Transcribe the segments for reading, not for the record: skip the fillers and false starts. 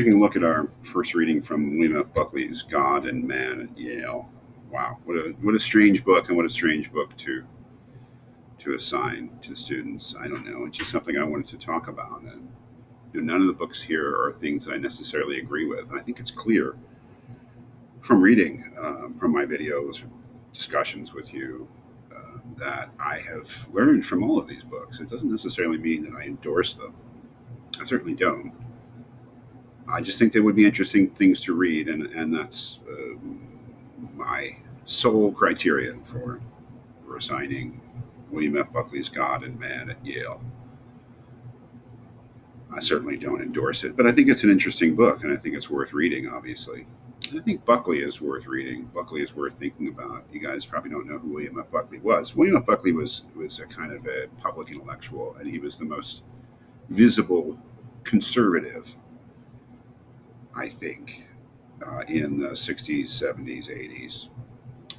Taking a look at our first reading from William F. Buckley's God and Man at Yale. Wow, what a strange book, and what a strange book to assign to students. I don't know. It's just something I wanted to talk about, and none of the books here are things that I necessarily agree with. I think it's clear from reading from my videos, discussions with you, that I have learned from all of these books. It doesn't necessarily mean that I endorse them. I certainly don't. I just think they would be interesting things to read, and that's my sole criterion for assigning William F. Buckley's God and Man at Yale. I certainly don't endorse it, but I think it's an interesting book, and I think it's worth reading, obviously. I think Buckley is worth reading. Buckley is worth thinking about. You guys probably don't know who William F. Buckley was. William F. Buckley was a kind of a public intellectual, and he was the most visible conservative, I think, in the 60s, 70s, 80s.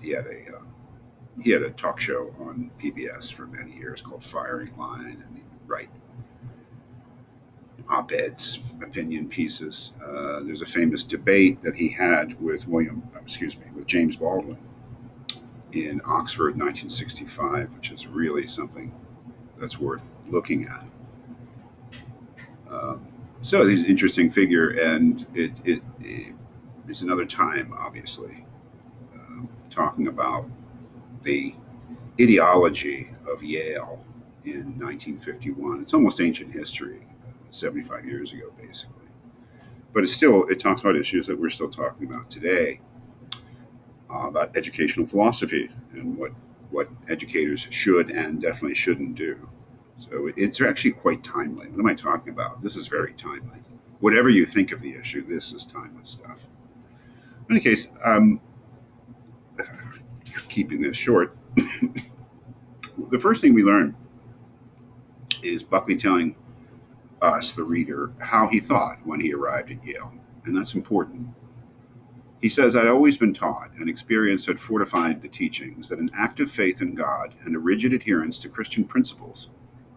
He had a he had a talk show on PBS for many years called Firing Line, and he'd write op-eds, opinion pieces. There's a famous debate that he had with with James Baldwin in Oxford, 1965, which is really something that's worth looking at. Um, so he's an interesting figure, and it's another time, obviously, talking about the ideology of Yale in 1951. It's almost ancient history, 75 years ago, basically. But it talks about issues that we're still talking about today, about educational philosophy and what educators should and definitely shouldn't do. So it's actually quite timely. What am I talking about? This is very timely. Whatever you think of the issue, this is timeless stuff. In any case, keeping this short, the first thing we learn is Buckley telling us, the reader, how he thought when he arrived at Yale. And that's important. He says, I'd always been taught, and experience had fortified the teachings, that an active faith in God and a rigid adherence to Christian principles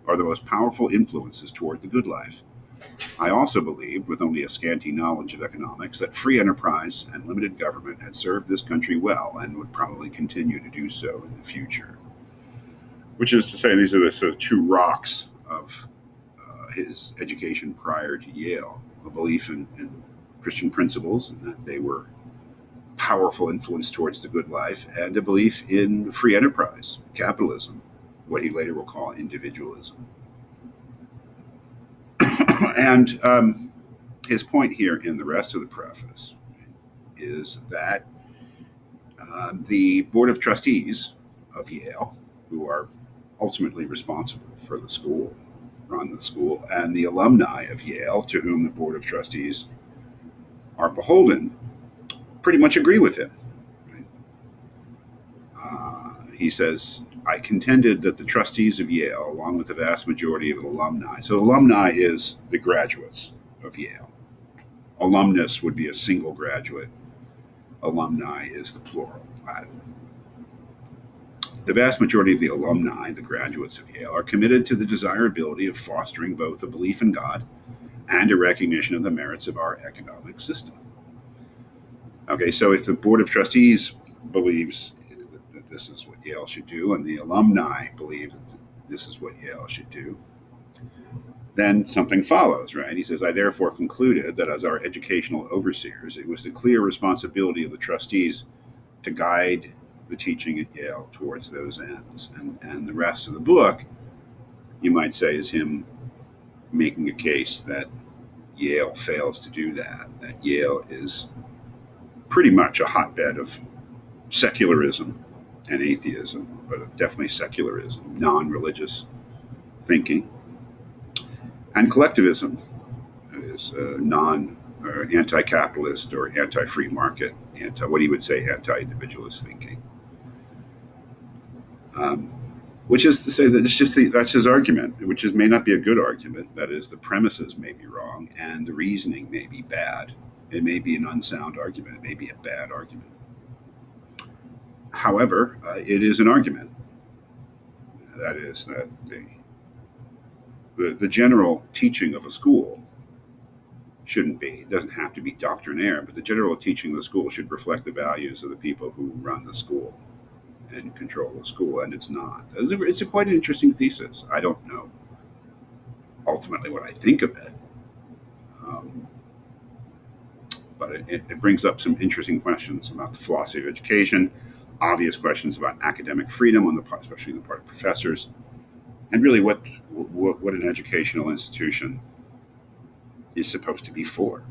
are the most powerful influences toward the good life. I also believed, with only a scanty knowledge of economics, that free enterprise and limited government had served this country well and would probably continue to do so in the future. Which is to say, these are the sort of two rocks of his education prior to Yale: a belief in Christian principles and that they were powerful influence towards the good life, and a belief in free enterprise, capitalism, what he later will call individualism. And his point here in the rest of the preface is that the Board of Trustees of Yale, who are ultimately responsible for the school, run the school, and the alumni of Yale, to whom the Board of Trustees are beholden, pretty much agree with him. Right? He says, I contended that the trustees of Yale, along with the vast majority of alumni, so alumni is the graduates of Yale. Alumnus would be a single graduate. Alumni is the plural, Latin. The vast majority of the alumni, the graduates of Yale, are committed to the desirability of fostering both a belief in God and a recognition of the merits of our economic system. Okay, so if the Board of Trustees believes that this is what Yale should do, and the alumni believe that this is what Yale should do, then something follows, right? He says, I therefore concluded that as our educational overseers, it was the clear responsibility of the trustees to guide the teaching at Yale towards those ends. And the rest of the book, you might say, is him making a case that Yale fails to do that Yale is pretty much a hotbed of secularism and atheism, but definitely secularism, non religious thinking, and collectivism, that is non anti capitalist or anti free market, what he would say, anti individualist thinking. Which is to say that that's his argument, which may not be a good argument. That is, the premises may be wrong and the reasoning may be bad. It may be an unsound argument. It may be a bad argument. However, it is an argument. That is, that the general teaching of a school Shouldn't be. It doesn't have to be doctrinaire, but the general teaching of the school should reflect the values of the people who run the school and control the school, and it's not. It's a quite an interesting thesis. I don't know ultimately what I think of it, um, but it brings up some interesting questions about the philosophy of education, obvious questions about academic freedom on the part, especially on the part of professors, and really what an educational institution is supposed to be for.